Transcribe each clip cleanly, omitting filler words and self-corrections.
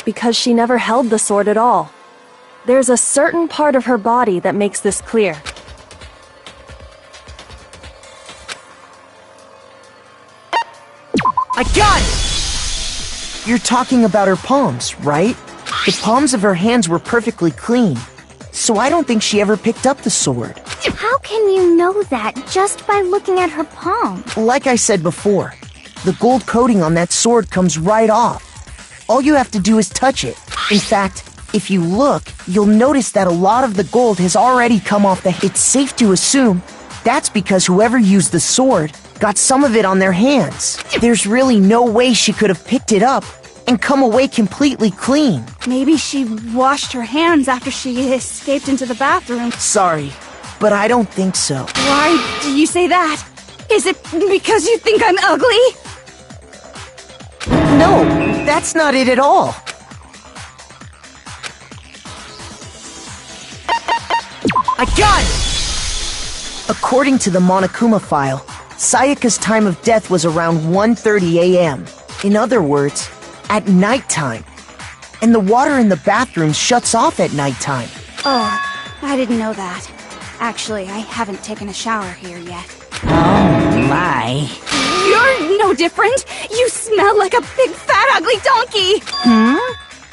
Because she never held the sword at all. There's a certain part of her body that makes this clear. I got it! You're talking about her palms, right? The palms of her hands were perfectly clean, so I don't think she ever picked up the sword. How can you know that just by looking at her palm? Like I said before, the gold coating on that sword comes right off. All you have to do is touch it. In fact, if you look, you'll notice that a lot of the gold has already come off the... It's safe to assume that's because whoever used the sword got some of it on their hands. There's really no way she could have picked it up and come away completely clean. Maybe she washed her hands after she escaped into the bathroom. Sorry, but I don't think so. Why do you say that? Is it because you think I'm ugly? No, that's not it at all. I got it! According to the Monokuma file, Sayaka's time of death was around 1:30 a.m. In other words, at nighttime. And the water in the bathroom shuts off at nighttime. Oh, I didn't know that. Actually, I haven't taken a shower here yet. Oh, my. You're no different! You smell like a big fat ugly donkey!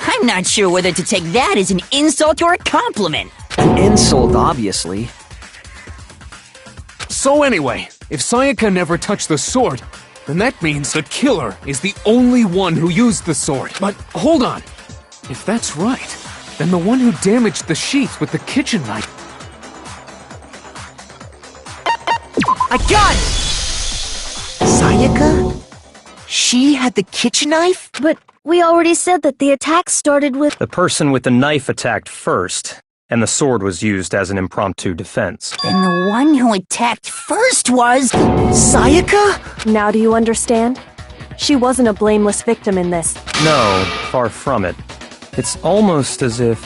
I'm not sure whether to take that as an insult or a compliment. An insult, obviously. So anyway, if Sayaka never touched the sword, then that means the killer is the only one who used the sword. But hold on. If that's right, then the one who damaged the sheets with the kitchen knife... I got it! Sayaka? She had the kitchen knife? But we already said that the attack started with... The person with the knife attacked first, and the sword was used as an impromptu defense. Then the one who attacked first was... Sayaka? Now do you understand? She wasn't a blameless victim in this. No, far from it. It's almost as if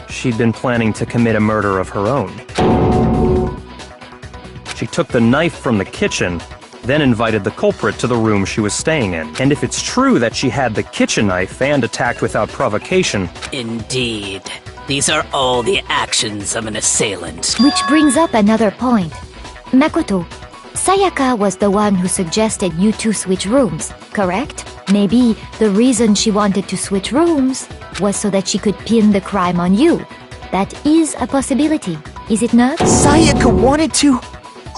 she'd been planning to commit a murder of her own. She took the knife from the kitchen, then invited the culprit to the room she was staying in. And if it's true that she had the kitchen knife and attacked without provocation... Indeed. These are all the actions of an assailant. Which brings up another point. Makoto, Sayaka was the one who suggested you two switch rooms, correct? Maybe the reason she wanted to switch rooms was so that she could pin the crime on you. That is a possibility, is it not? Sayaka wanted to...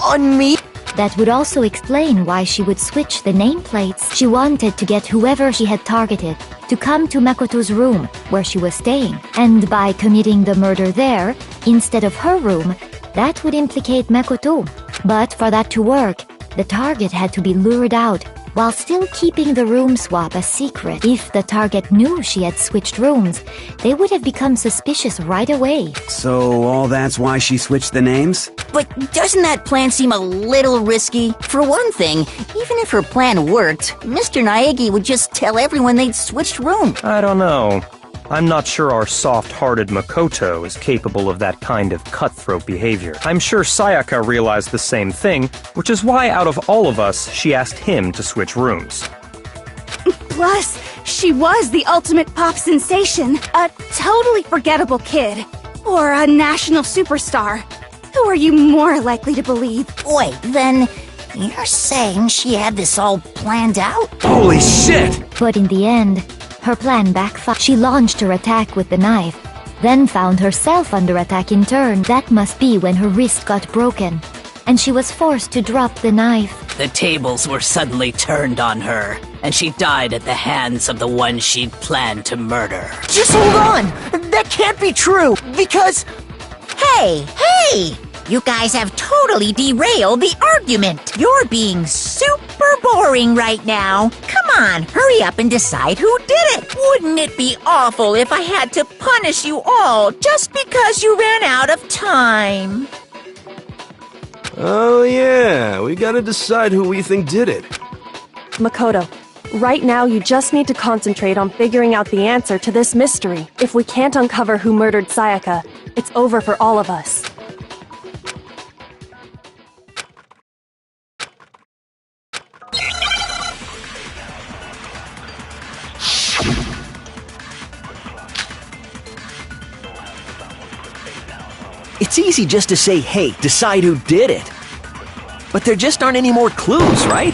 on me? That would also explain why she would switch the nameplates. She wanted to get whoever she had targeted to come to Makoto's room, where she was staying. And by committing the murder there, instead of her room, that would implicate Makoto. But for that to work, the target had to be lured out, while still keeping the room swap a secret. If the target knew she had switched rooms, they would have become suspicious right away. So all that's why she switched the names? But doesn't that plan seem a little risky? For one thing, even if her plan worked, Mr. Naegi would just tell everyone they'd switched rooms. I don't know. I'm not sure our soft-hearted Makoto is capable of that kind of cutthroat behavior. I'm sure Sayaka realized the same thing, which is why out of all of us, she asked him to switch rooms. Plus, she was the ultimate pop sensation. A totally forgettable kid. Or a national superstar. Who are you more likely to believe? Wait, then you're saying she had this all planned out? Holy shit! But in the end, her plan backfired. She launched her attack with the knife, then found herself under attack in turn. That must be when her wrist got broken, and she was forced to drop the knife. The tables were suddenly turned on her, and she died at the hands of the one she'd planned to murder. Just hold on! That can't be true, because... Hey! You guys have totally derailed the argument. You're being super boring right now. Come on, hurry up and decide who did it. Wouldn't it be awful if I had to punish you all just because you ran out of time? Oh yeah, we gotta decide who we think did it. Makoto, right now you just need to concentrate on figuring out the answer to this mystery. If we can't uncover who murdered Sayaka, it's over for all of us. It's easy just to say, hey, decide who did it. But there just aren't any more clues, right?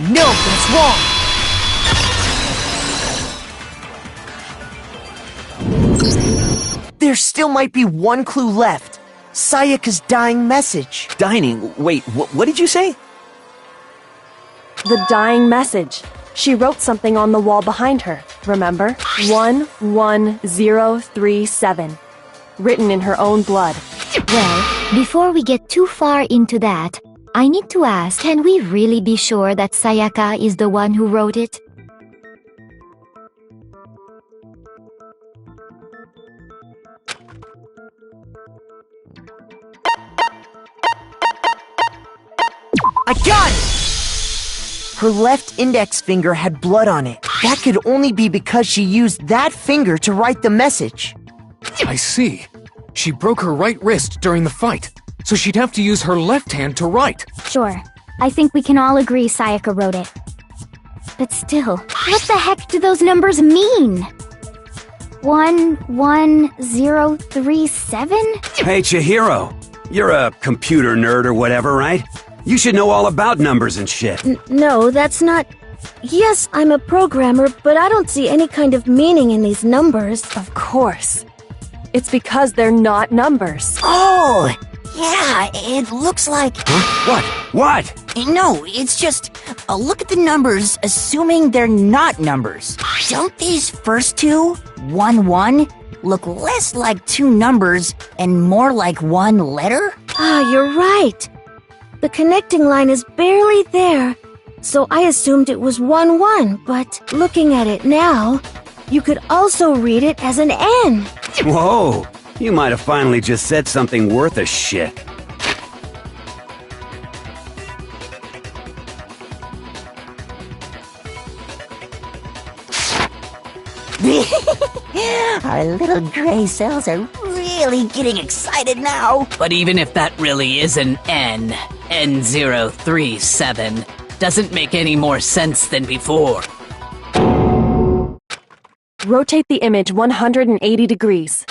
No, that's wrong. There still might be one clue left. Sayaka's dying message. Dining? Wait, what did you say? The dying message. She wrote something on the wall behind her, remember? 11037. Written in her own blood. Well, before we get too far into that, I need to ask, can we really be sure that Sayaka is the one who wrote it? I got it! Her left index finger had blood on it. That could only be because she used that finger to write the message. I see. She broke her right wrist during the fight, so she'd have to use her left hand to write. Sure. I think we can all agree Sayaka wrote it. But still, what the heck do those numbers mean? 11037? Hey, Chihiro. You're a computer nerd or whatever, right? You should know all about numbers and shit. No, that's not... Yes, I'm a programmer, but I don't see any kind of meaning in these numbers. Of course. It's because they're not numbers. Oh! Yeah, it looks like... Huh? What? No, it's just... look at the numbers, assuming they're not numbers. Don't these first two, 1-1, look less like two numbers and more like one letter? Ah, you're right. The connecting line is barely there, so I assumed it was 1-1, but looking at it now, you could also read it as an N. Whoa! You might have finally just said something worth a shit. Our little gray cells are really getting excited now. But even if that really is an N, N037, doesn't make any more sense than before. Rotate the image 180 degrees.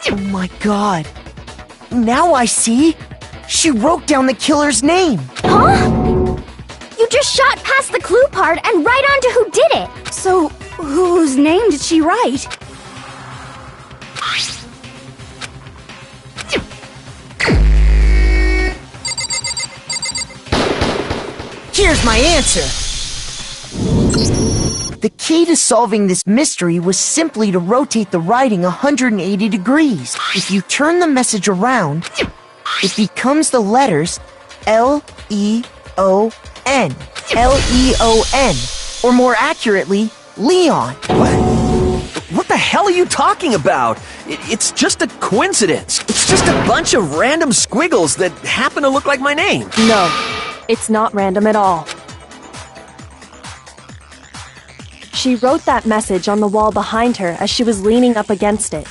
Oh my god. Now I see. She wrote down the killer's name. Huh? You just shot past the clue part and right onto who did it. So, whose name did she write? Here's my answer. The key to solving this mystery was simply to rotate the writing 180 degrees. If you turn the message around, it becomes the letters L-E-O-N. L-E-O-N. Or more accurately, Leon. What the hell are you talking about? It's just a coincidence. It's just a bunch of random squiggles that happen to look like my name. No, it's not random at all. She wrote that message on the wall behind her as she was leaning up against it.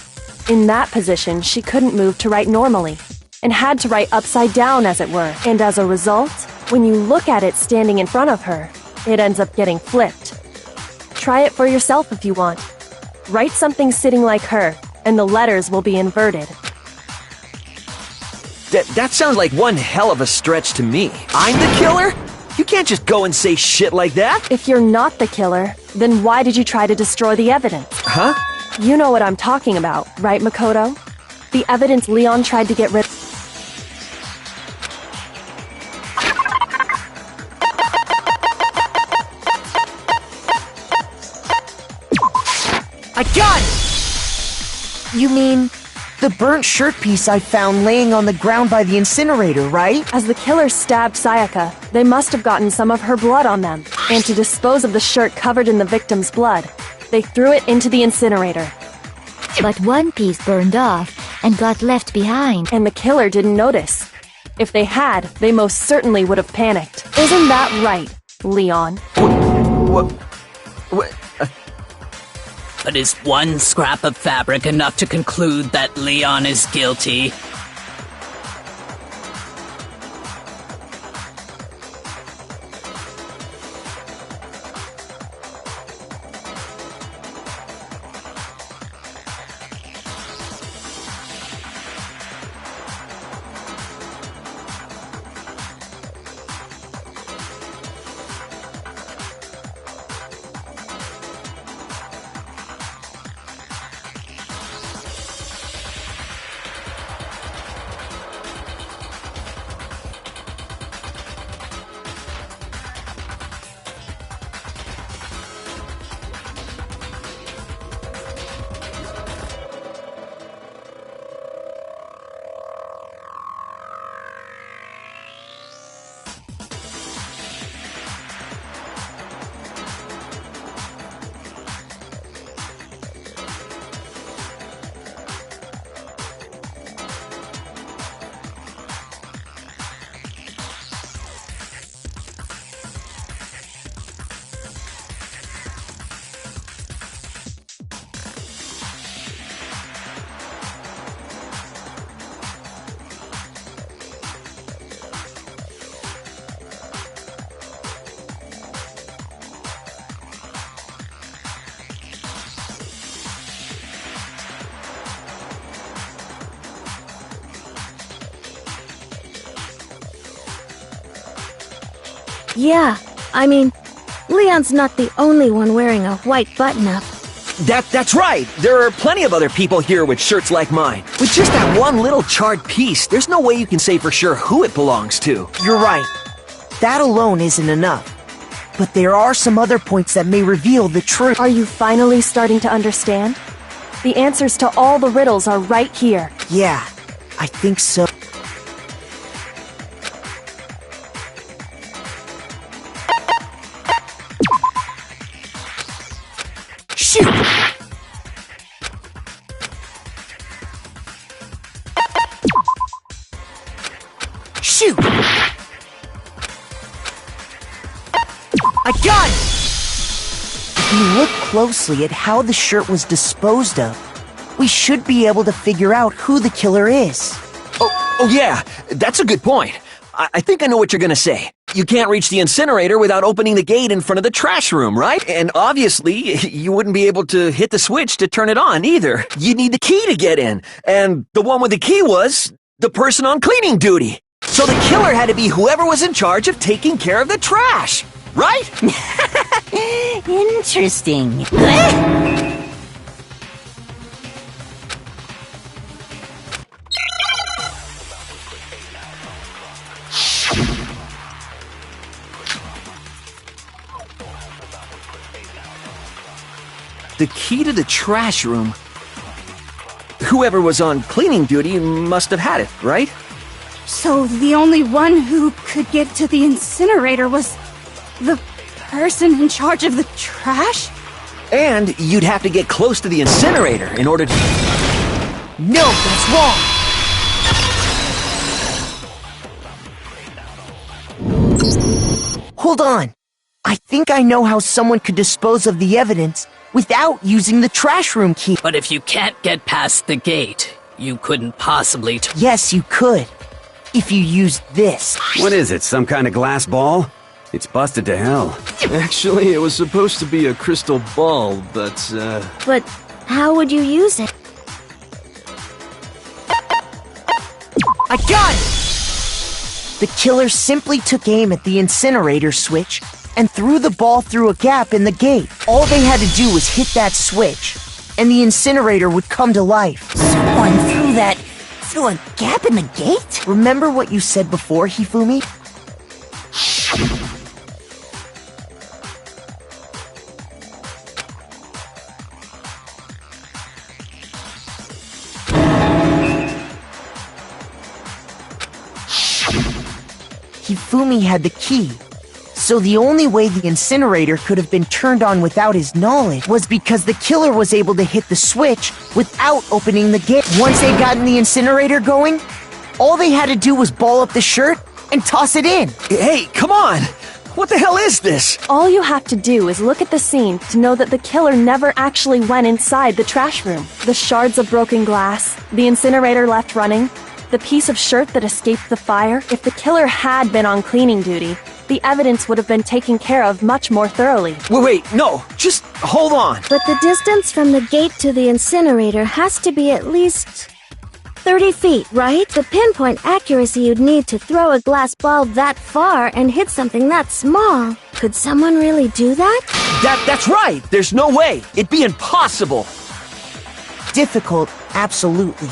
In that position, she couldn't move to write normally, and had to write upside down, as it were. And as a result, when you look at it standing in front of her, it ends up getting flipped. Try it for yourself if you want. Write something sitting like her, and the letters will be inverted. That sounds like one hell of a stretch to me. I'm the killer? You can't just go and say shit like that. If you're not the killer, then why did you try to destroy the evidence? Huh? You know what I'm talking about, right, Makoto? The evidence Leon tried to get rid of. I got it! You mean the burnt shirt piece I found laying on the ground by the incinerator, right? As the killer stabbed Sayaka, they must have gotten some of her blood on them. And to dispose of the shirt covered in the victim's blood, they threw it into the incinerator. But one piece burned off and got left behind. And the killer didn't notice. If they had, they most certainly would have panicked. Isn't that right, Leon? What? But is one scrap of fabric enough to conclude that Leon is guilty? Yeah, I mean, Leon's not the only one wearing a white button-up. That's right! There are plenty of other people here with shirts like mine. With just that one little charred piece, there's no way you can say for sure who it belongs to. You're right. That alone isn't enough. But there are some other points that may reveal the truth. Are you finally starting to understand? The answers to all the riddles are right here. Yeah, I think so. Shoot! Shoot! I got it! If you look closely at how the shirt was disposed of, we should be able to figure out who the killer is. Oh yeah, that's a good point. I think I know what you're gonna say. You can't reach the incinerator without opening the gate in front of the trash room, right? And obviously, you wouldn't be able to hit the switch to turn it on either. You'd need the key to get in. And the one with the key was the person on cleaning duty. So the killer had to be whoever was in charge of taking care of the trash, right? Interesting. The key to the trash room. Whoever was on cleaning duty must have had it, right? So the only one who could get to the incinerator was the person in charge of the trash? And you'd have to get close to the incinerator in order to... No, that's wrong! Hold on. I think I know how someone could dispose of the evidence without using the trash room key. But if you can't get past the gate, you couldn't possibly... Yes, you could. If you used this. What is it, some kind of glass ball? It's busted to hell. Actually, it was supposed to be a crystal ball, but, But how would you use it? I got it! The killer simply took aim at the incinerator switch and threw the ball through a gap in the gate. All they had to do was hit that switch, and the incinerator would come to life. Someone threw a gap in the gate? Remember what you said before, Hifumi? Hifumi had the key, so the only way the incinerator could have been turned on without his knowledge was because the killer was able to hit the switch without opening the gate. Once they'd gotten the incinerator going, all they had to do was ball up the shirt and toss it in. Hey, come on! What the hell is this? All you have to do is look at the scene to know that the killer never actually went inside the trash room. The shards of broken glass, the incinerator left running, the piece of shirt that escaped the fire. If the killer had been on cleaning duty, the evidence would have been taken care of much more thoroughly. Wait, no, just hold on. But the distance from the gate to the incinerator has to be at least 30 feet, right? The pinpoint accuracy you'd need to throw a glass ball that far and hit something that small. Could someone really do that? That's right! There's no way! It'd be impossible! Difficult, absolutely.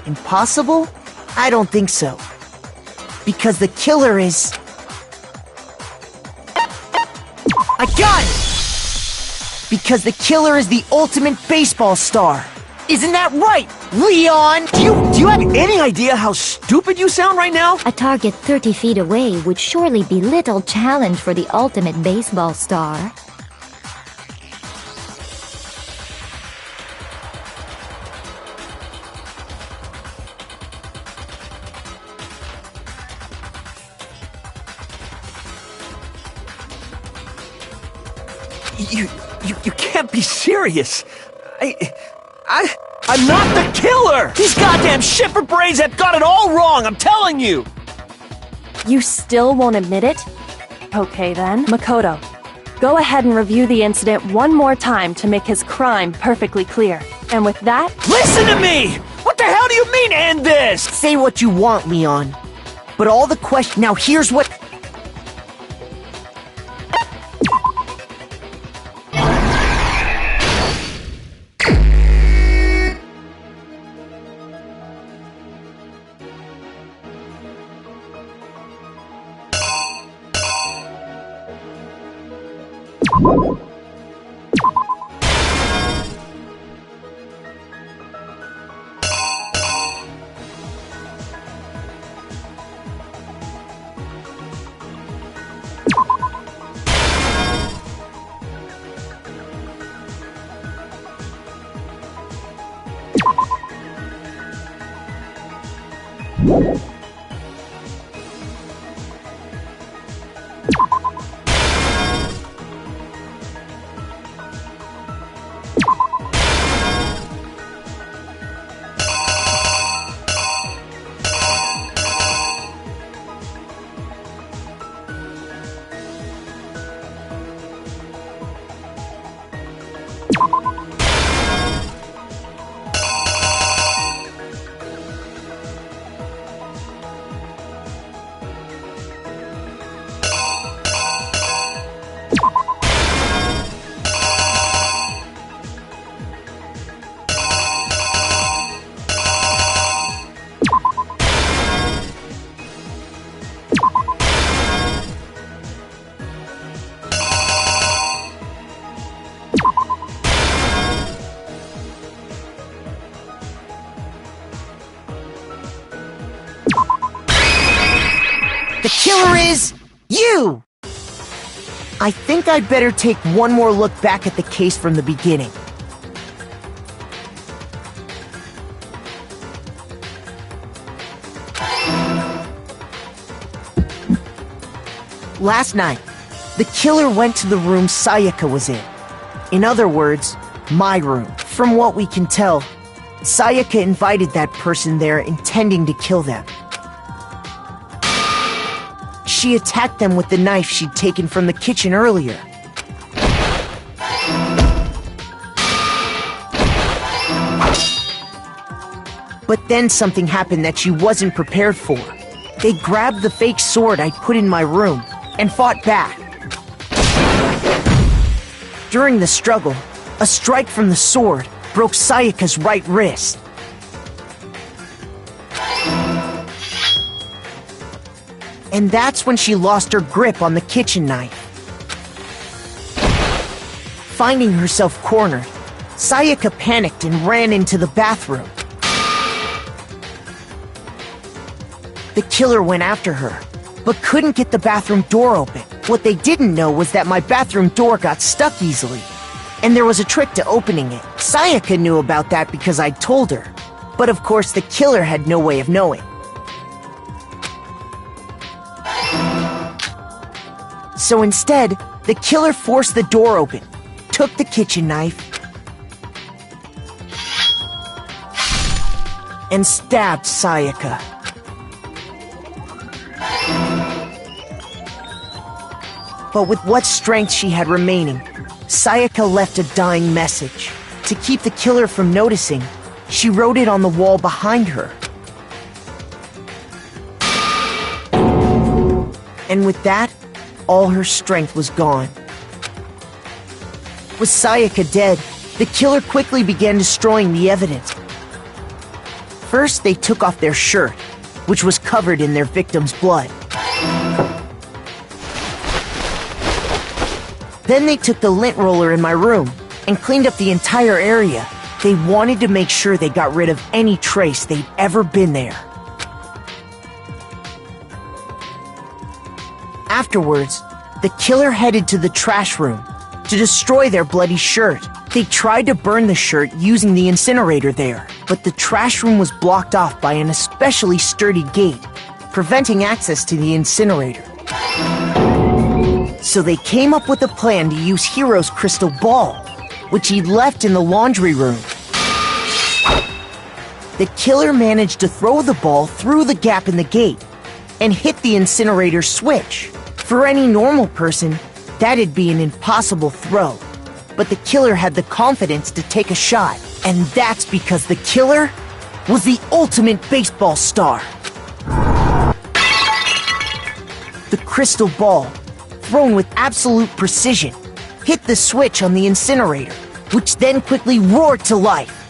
Impossible? I don't think so. Because the killer is... I got it! Because the killer is the ultimate baseball star. Isn't that right, Leon? Do you have any idea how stupid you sound right now? A target 30 feet away would surely be little challenge for the ultimate baseball star. You can't be serious. I'm not the killer! These goddamn shipper brains have got it all wrong, I'm telling you! You still won't admit it? Okay then. Makoto, go ahead and review the incident one more time to make his crime perfectly clear. And with that... Listen to me! What the hell do you mean, end this? Say what you want, Leon. But all the question... Now here's what... The killer is you! I think I'd better take one more look back at the case from the beginning. Last night, the killer went to the room Sayaka was in. In other words, my room. From what we can tell, Sayaka invited that person there intending to kill them. She attacked them with the knife she'd taken from the kitchen earlier. But then something happened that she wasn't prepared for. They grabbed the fake sword I'd put in my room and fought back. During the struggle, a strike from the sword broke Sayaka's right wrist. And that's when she lost her grip on the kitchen knife. Finding herself cornered, Sayaka panicked and ran into the bathroom. The killer went after her, but couldn't get the bathroom door open. What they didn't know was that my bathroom door got stuck easily, and there was a trick to opening it. Sayaka knew about that because I'd told her, but of course the killer had no way of knowing. So instead, the killer forced the door open, took the kitchen knife, and stabbed Sayaka. But with what strength she had remaining, Sayaka left a dying message. To keep the killer from noticing, she wrote it on the wall behind her. And with that, all her strength was gone. With Sayaka dead, the killer quickly began destroying the evidence. First, they took off their shirt, which was covered in their victim's blood. Then they took the lint roller in my room and cleaned up the entire area. They wanted to make sure they got rid of any trace they'd ever been there. Afterwards, the killer headed to the trash room to destroy their bloody shirt. They tried to burn the shirt using the incinerator there, but the trash room was blocked off by an especially sturdy gate, preventing access to the incinerator. So they came up with a plan to use Hiro's crystal ball, which he'd left in the laundry room. The killer managed to throw the ball through the gap in the gate and hit the incinerator switch. For any normal person, that'd be an impossible throw. But the killer had the confidence to take a shot, and that's because the killer was the ultimate baseball star. The crystal ball, thrown with absolute precision, hit the switch on the incinerator, which then quickly roared to life.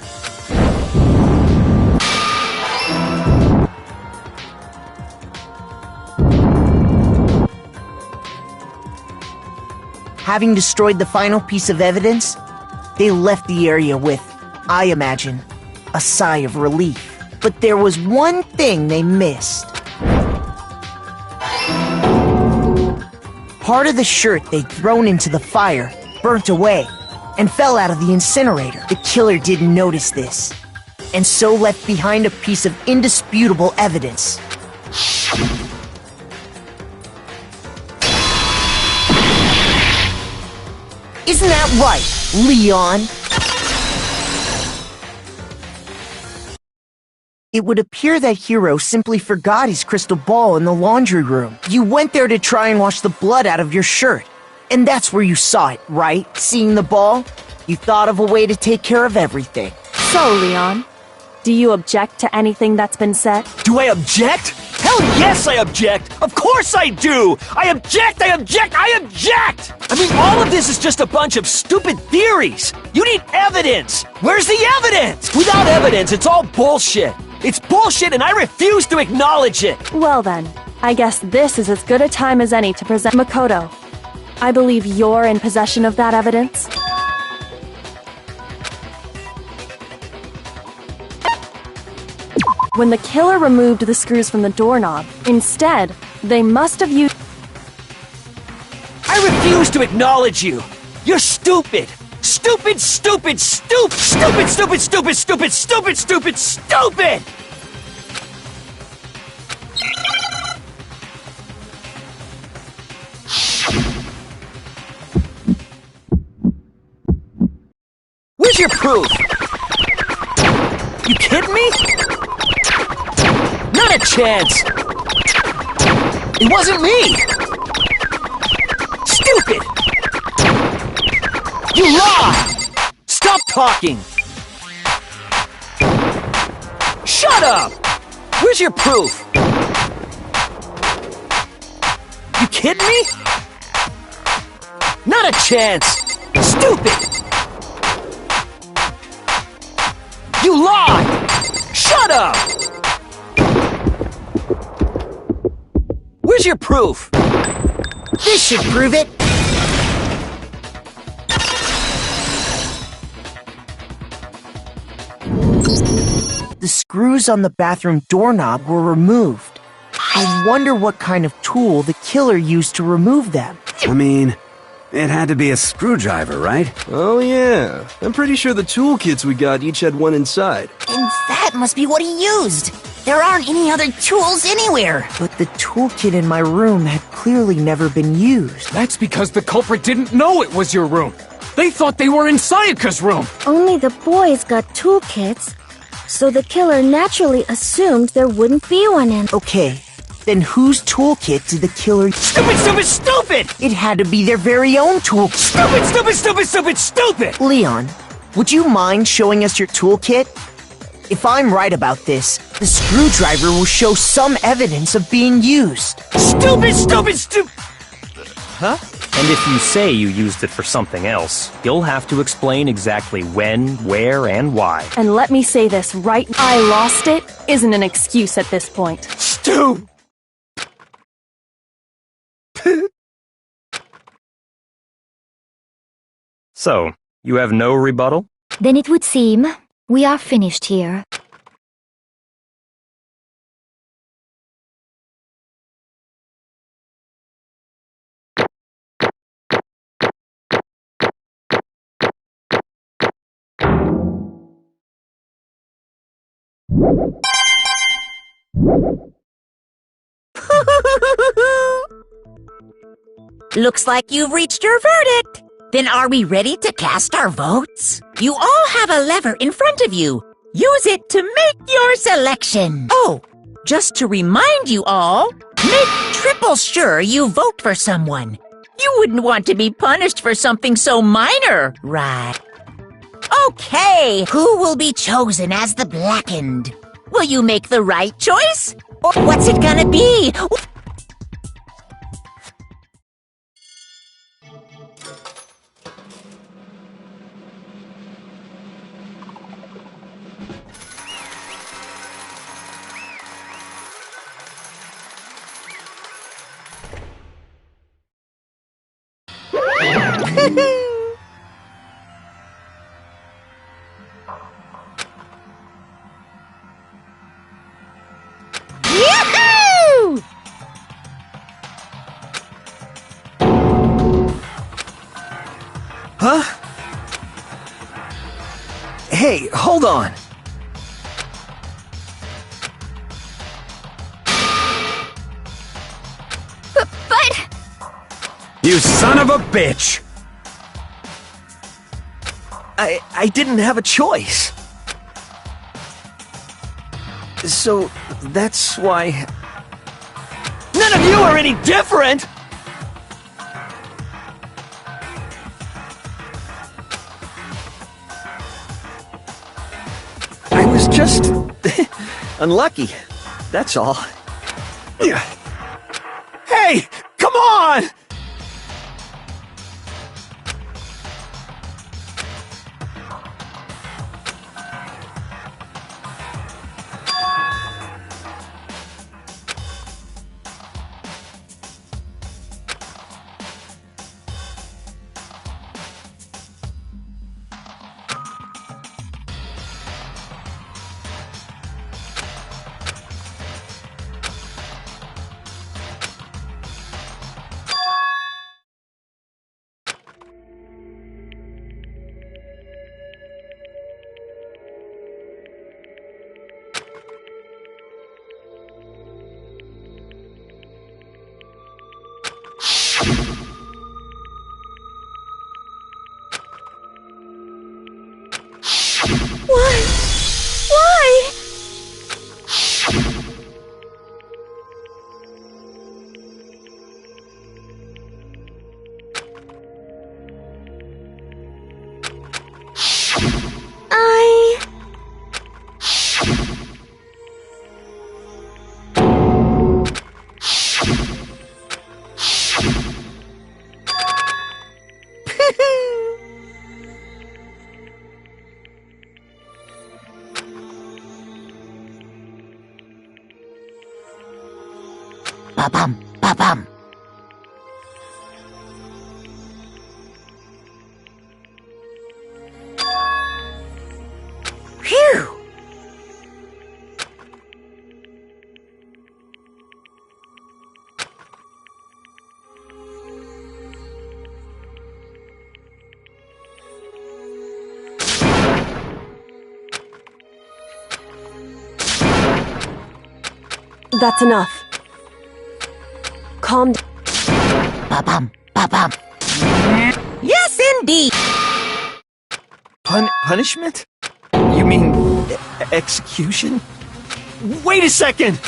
Having destroyed the final piece of evidence, they left the area with, I imagine, a sigh of relief. But there was one thing they missed. Part of the shirt they'd thrown into the fire burnt away and fell out of the incinerator. The killer didn't notice this, and so left behind a piece of indisputable evidence. Isn't that right, Leon? It would appear that Hiro simply forgot his crystal ball in the laundry room. You went there to try and wash the blood out of your shirt. And that's where you saw it, right? Seeing the ball? You thought of a way to take care of everything. So, Leon, do you object to anything that's been said? Do I object? Hell yes, I object! Of course I do! I object! I object! I object! I mean, all of this is just a bunch of stupid theories! You need evidence! Where's the evidence? Without evidence, it's all bullshit! It's bullshit and I refuse to acknowledge it! Well then, I guess this is as good a time as any to present Makoto. I believe you're in possession of that evidence. When the killer removed the screws from the doorknob, instead, they must have used— I refuse to acknowledge you! You're stupid! Stupid, stupid, stupid, stupid, stupid, stupid, stupid, stupid, stupid, stupid! Where's your proof? You kidding me? Not a chance! It wasn't me! Stupid! You lie! Stop talking! Shut up! Where's your proof? You kidding me? Not a chance! Stupid! You lied! Shut up! Where's your proof? This should prove it. The screws on the bathroom doorknob were removed. I wonder what kind of tool the killer used to remove them. I mean, it had to be a screwdriver, right? Oh yeah, I'm pretty sure the toolkits we got each had one inside. And that must be what he used! There aren't any other tools anywhere! But the toolkit in my room had clearly never been used. That's because the culprit didn't know it was your room. They thought they were in Sayaka's room. Only the boys got toolkits, so the killer naturally assumed there wouldn't be one in. Okay, then whose toolkit did the killer— Stupid, stupid, stupid! It had to be their very own toolkit. Stupid, stupid, stupid, stupid, stupid! Leon, would you mind showing us your toolkit? If I'm right about this, the screwdriver will show some evidence of being used. Stupid, stupid, stupid! Huh? And if you say you used it for something else, you'll have to explain exactly when, where, and why. And let me say this right— I lost it isn't an excuse at this point. Stu! So, you have no rebuttal? Then it would seem we are finished here. Looks like you've reached your verdict. Then are we ready to cast our votes? You all have a lever in front of you. Use it to make your selection. Oh, just to remind you all, make triple sure you vote for someone. You wouldn't want to be punished for something so minor, right? Okay, who will be chosen as the blackened? Will you make the right choice? Or what's it gonna be? Yahoo! Huh? Hey, hold on. But... You son of a bitch! I didn't have a choice. So, that's why... None of you are any different! I was just... unlucky. That's all. Hey! Come on! Why? Ba-bum, ba-bum. Phew! That's enough. Calm down. Ba-bum, ba-bum. Yes, indeed! Punishment? You mean execution? Wait a second!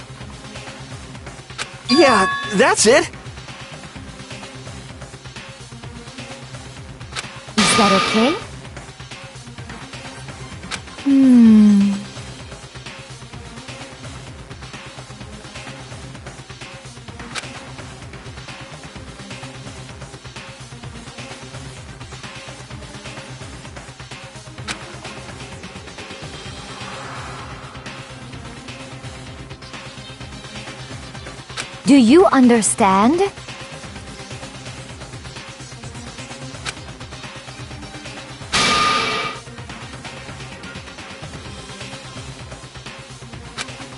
Yeah, that's it. Is that okay? Do you understand?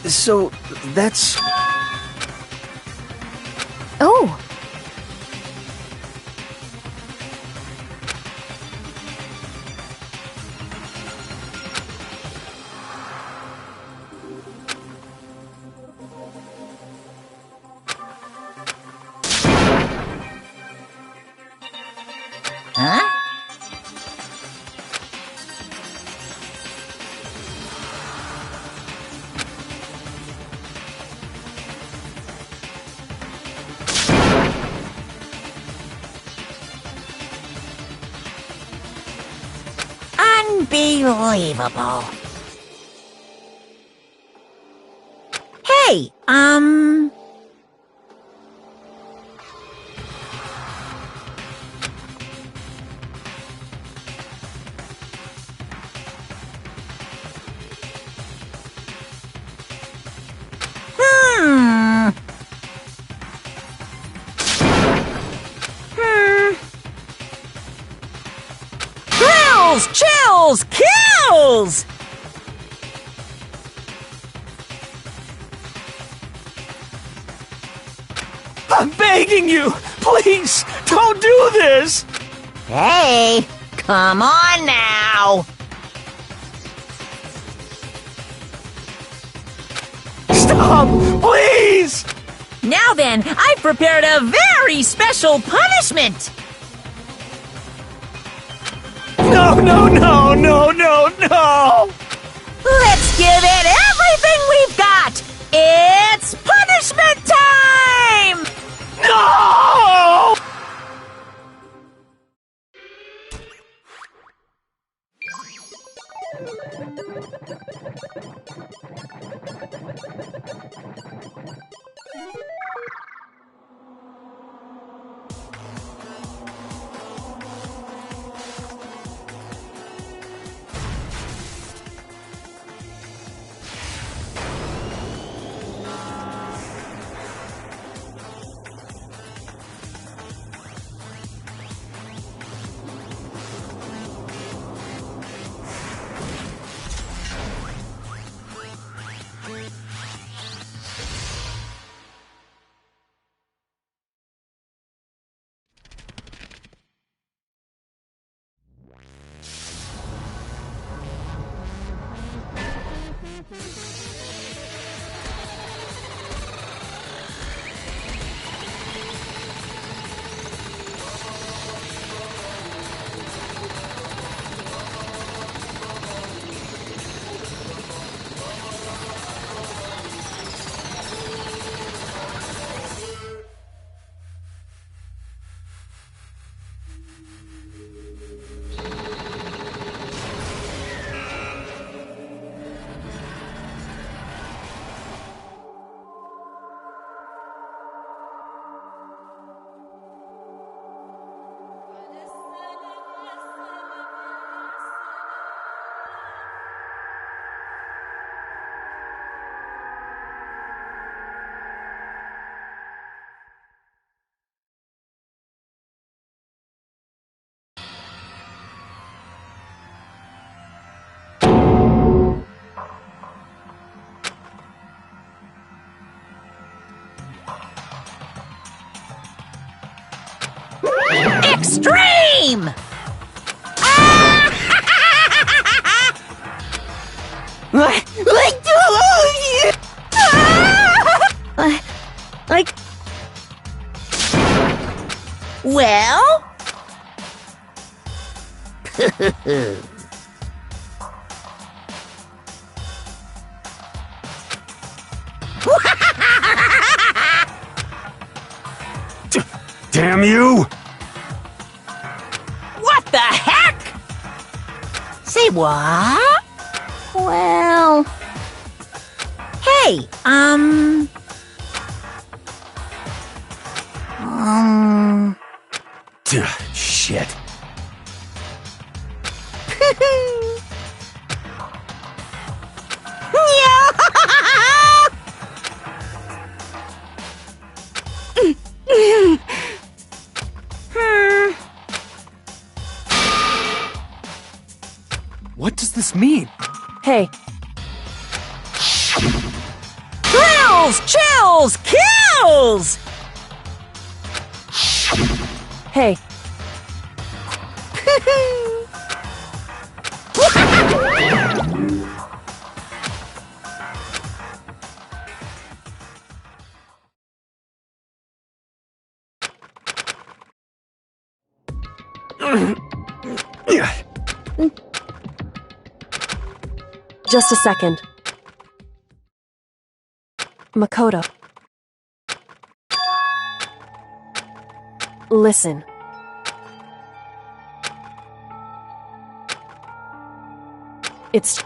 So, that's... Oh! Huh? Unbelievable. Hey, Thrills! Chills! Kills! I'm begging you! Please, don't do this! Hey, come on now! Stop! Please! Now then, I've prepared a very special punishment! No, no, no, no, no, no! Let's give it everything we've got! It's punishment time! No! Extreme! Well? Damn you! What the heck? Say what? Well... Hey, Shit. What does this mean? Hey, Thrills! Chills! Kills! hey. Just a second. Makoto. Listen. It's...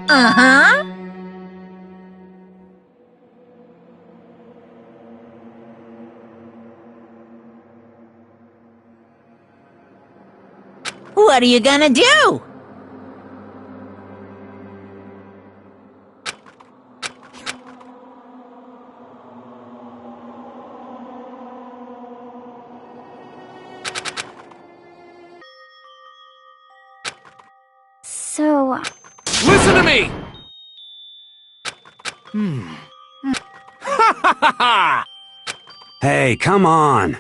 Uh-huh. What are you gonna do? So... Listen to me! Ha ha ha ha! Hey, come on.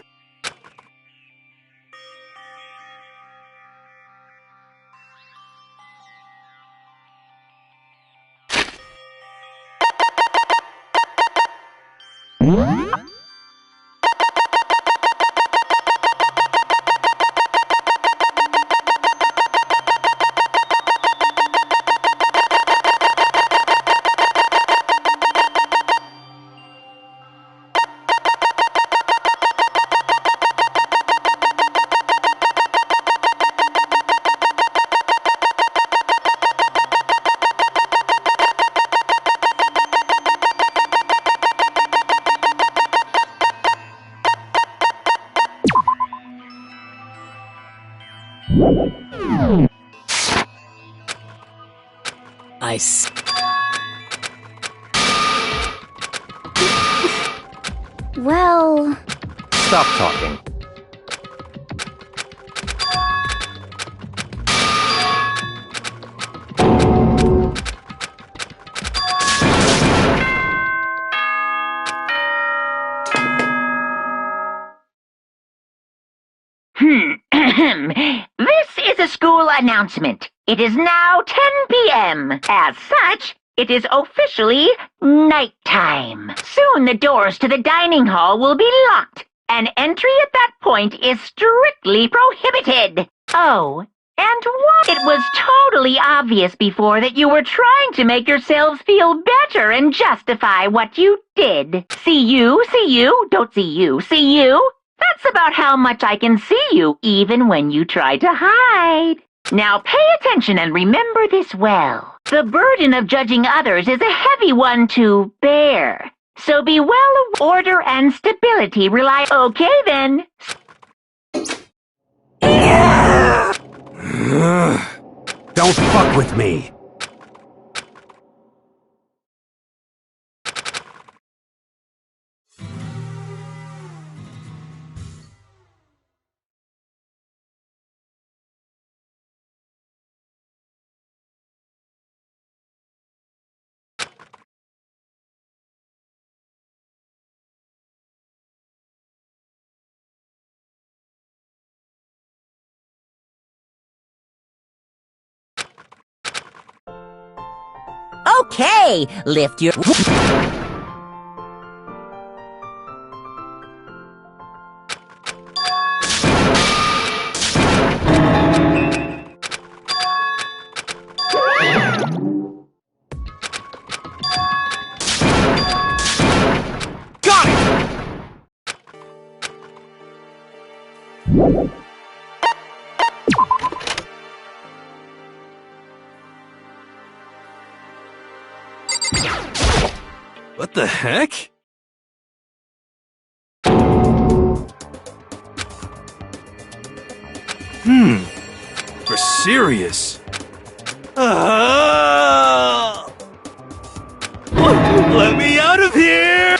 I s- Well... Stop talking. This is a school announcement. It is now 10 p.m. As such, it is officially nighttime. Soon the doors to the dining hall will be locked, and entry at that point is strictly prohibited. Oh, and what? It was totally obvious before that you were trying to make yourselves feel better and justify what you did. See you, don't see you, see you. That's about how much I can see you, even when you try to hide. Now pay attention and remember this well. The burden of judging others is a heavy one to bear. So be well of order and stability rely. Okay then. Don't fuck with me. Okay, lift your... Got it! What the heck? For serious. Let me out of here!